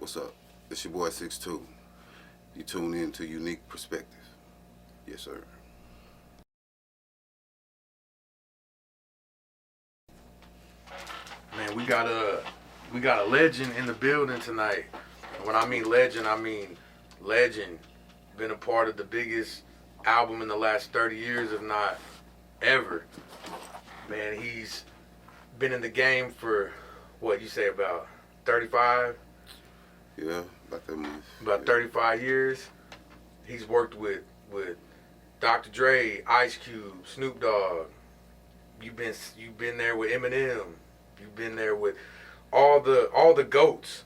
What's up? It's your boy 6'2". You tune in to Unique Perspective. Yes, sir. Man, we got a legend in the building tonight. And when I mean legend, I mean legend. Been a part of the biggest album in the last 30 years, if not ever. Man, he's been in the game for what you say about 35, Yeah, about that much. about Yeah. 35 years. He's worked with Dr.Dre, Ice Cube, Snoop Dogg. You've been there with Eminem. You've been there with all the goats.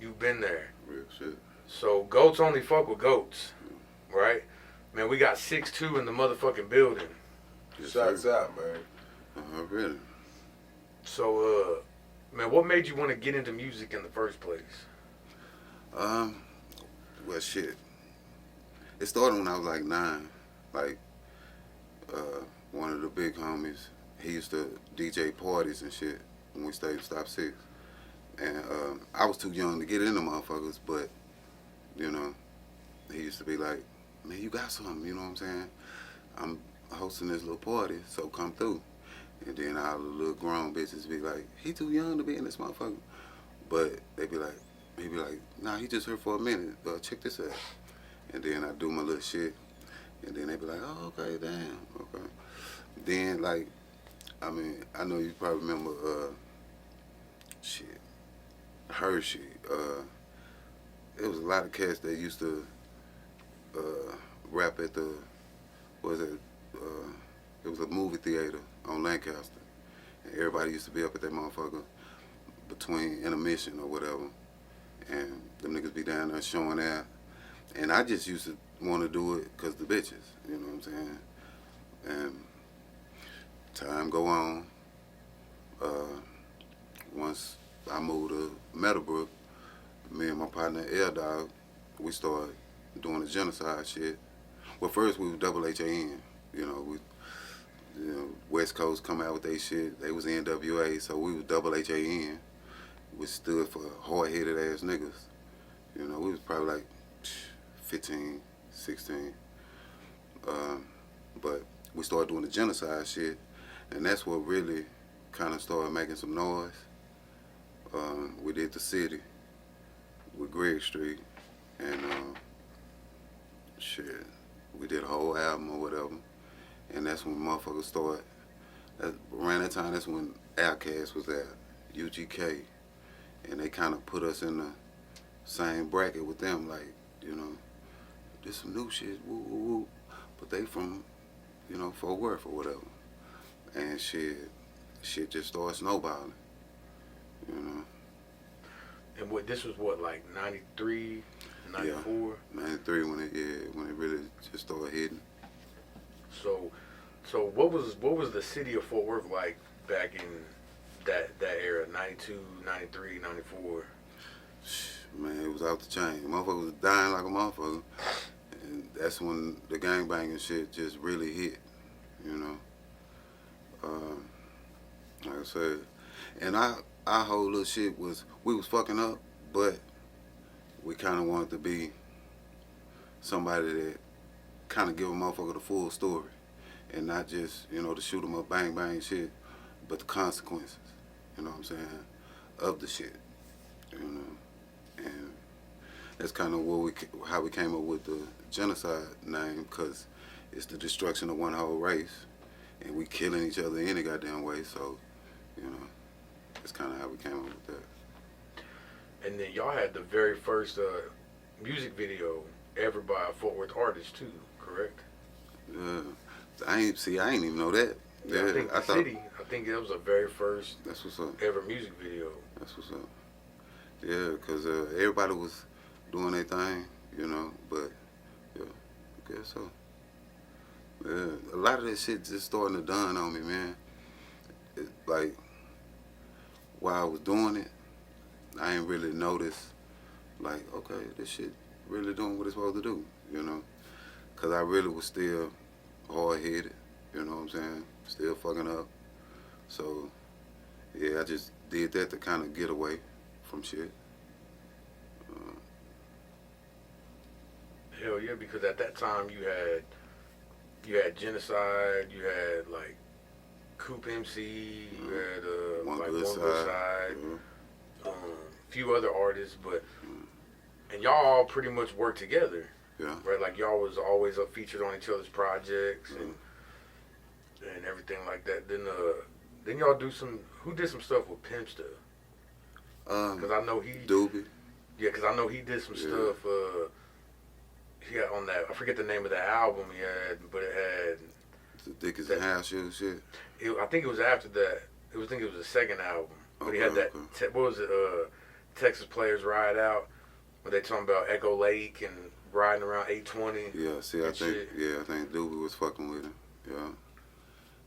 You've been there. Real shit. So goats only fuck with goats, right? Man, we got 6'2" in the motherfucking building. Yes, Shots sir. out, man. Really? So, man, what made you want to get into music in the first place? Um, well, shit. It started when I was like 9. Like, one of the big homies, he used to DJ parties and shit when we stayed at Stop 6. And I was too young to get into motherfuckers, but, you know, he used to be like, man, you got something, you know what I'm saying? I'm hosting this little party, so come through. And then all the little grown bitches be like, he too young to be in this motherfucker. But he'd be like, nah, he just here for a minute, check this out. And then I do my little shit, and then they be like, oh, okay, damn, okay. Then, like, I mean, I know you probably remember, shit, Hershey. It was a lot of cats that used to rap at the, what was it, it was a movie theater on Lancaster. And everybody used to be up at that motherfucker between intermission or whatever. And them niggas be down there showing out. And I just used to want to do it because the bitches, you know what I'm saying? And time go on. Once I moved to Meadowbrook, me and my partner Air Dog, we started doing the genocide shit. Well, first we were HAN, you know, West Coast come out with they shit. They was NWA, so we was HAN, which stood for hard-headed ass niggas. You know, we was probably like 15, 16. But we started doing the genocide shit, and that's what really kind of started making some noise. We did the city with Greg Street, and shit, we did a whole album or whatever, and that's when motherfuckers started. Around that time, that's when Outkast was at UGK, and they kind of put us in the same bracket with them, like, you know, this some new shit, woo woo woo, but they from, you know, Fort Worth or whatever, and shit just started snowballing, you know. And this was what, like 93, 94? Yeah, 93 when it really just started hitting. So what was the city of Fort Worth like back in that era, 92, 93, 94? Man, it was out the chain. Motherfucker was dying like a motherfucker. And that's when the gangbanging shit just really hit, you know. Like I said. And our whole little shit was, we was fucking up, but we kind of wanted to be somebody that kind of give a motherfucker the full story. And not just, you know, to shoot 'em up, bang, bang shit, but the consequences, you know what I'm saying, of the shit, you know. And that's kind of how we came up with the genocide name, because it's the destruction of one whole race, and we killing each other any goddamn way. So, you know, that's kind of how we came up with that. And then y'all had the very first music video ever by a Fort Worth artist too, correct? I ain't even know that. Yeah, I think that was the very first That's what's up. ever music video. That's what's up. Yeah, because everybody was doing their thing, you know, but, yeah, I guess so. Yeah, a lot of that shit just starting to dawn on me, man. Like, while I was doing it, I ain't really noticed, like, okay, this shit really doing what it's supposed to do, you know? Because I really was still hard-headed, you know what I'm saying? Still fucking up. So, yeah, I just did that to kind of get away from shit. Hell yeah, because at that time you had Genocide, you had like Coop MC, you had One like Good One Side. Good Side, Yeah. few other artists, but and y'all all pretty much worked together, Yeah. right? Like y'all was always up featured on each other's projects and everything like that. Then y'all do some. Who did some stuff with Pimpster? Because I know he. Doobie. Yeah, because I know he did some stuff. He had on that. I forget the name of the album he had, but it had. The Dickens and House shit. I think it was after that. I think it was the second album. But he had that. Okay. What was it? Texas Players Ride Out. When they talking about Echo Lake and riding around 820. Yeah. See, I think Doobie was fucking with him. Yeah.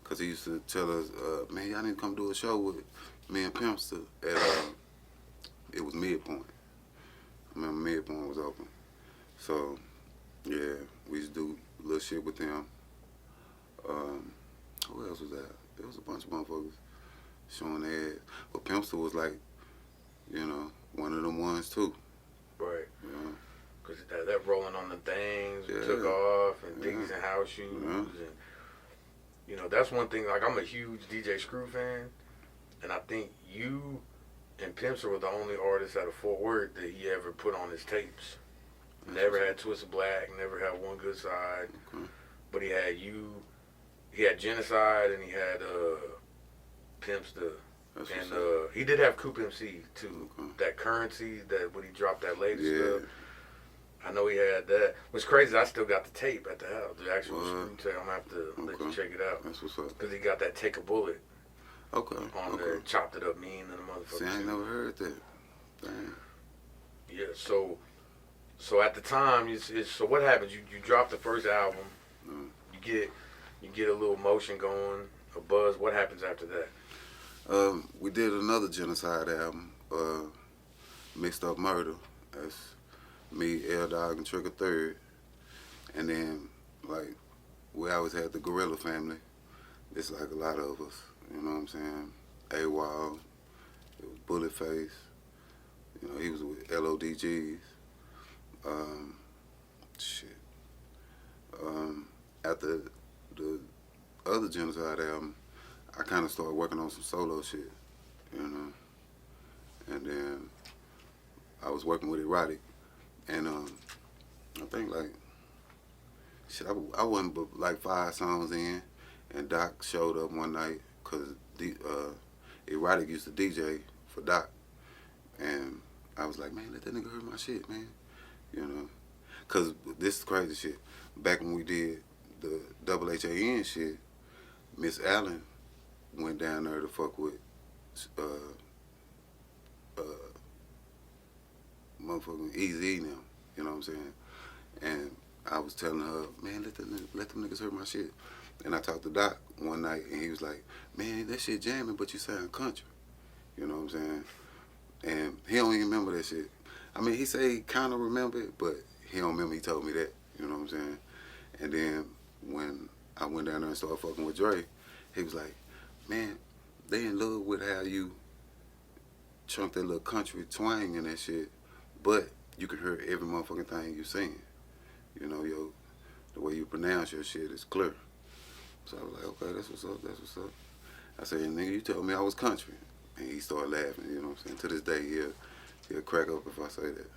Cause he used to tell us, man, y'all need to come do a show with me and Pimpster at it was Midpoint. I remember Midpoint was open. So, yeah, we used to do little shit with them. Who else was that? There was a bunch of motherfuckers showing their ass. But Pimpster was like, you know, one of them ones too. Right. You know? Cause that rolling on the things Yeah. took off and Dickies and House Shoes and you know that's one thing. Like I'm a huge DJ Screw fan, and I think you and Pimpster were the only artists out of Fort Worth that he ever put on his tapes. Never had Twisted Black, never had One Good Side, but he had you. He had Genocide and he had Pimpster. And he did have Coop MC too. That Currency, that when he dropped that latest stuff. I know he had that. What's crazy, I still got the tape at the house. The actual screw tape. I'm gonna have to let you check it out. That's what's up. Because he got that Take a Bullet on there, chopped it up mean and the motherfucker. See, I ain't never heard that. Damn. Yeah, so at the time, so what happens? You drop the first album, you get a little motion going, a buzz. What happens after that? We did another Genocide album, Mixed Up Murder. That's me, L-Dog, and Trigger Third. And then, like, we always had the Gorilla family. It's like a lot of us, you know what I'm saying? AWOL, it was Bullet Face, you know, he was with LODGs. After the other Genocide album, I kind of started working on some solo shit, you know? And then I was working with Erotic. And I think like, shit, I wasn't but like 5 songs in, and Doc showed up one night, cause Erotic used to DJ for Doc, and I was like, man, let that nigga hear my shit, man, you know, cause this is crazy shit. Back when we did the HAN shit, Miss Allen went down there to fuck with motherfucking Easy now, you know what I'm saying? And I was telling her, man, let them niggas hear my shit. And I talked to Doc one night, and he was like, man, that shit jamming, but you sound country. You know what I'm saying? And he don't even remember that shit. I mean, he say he kind of remember it, but he don't remember he told me that. You know what I'm saying? And then when I went down there and started fucking with Dre, he was like, man, they in love with how you chunk that little country twang and that shit, but you can hear every motherfucking thing you saying. You know, the way you pronounce your shit is clear. So I was like, okay, that's what's up, that's what's up. I said, nigga, you told me I was country. And he started laughing, you know what I'm saying? To this day, he'll crack up if I say that.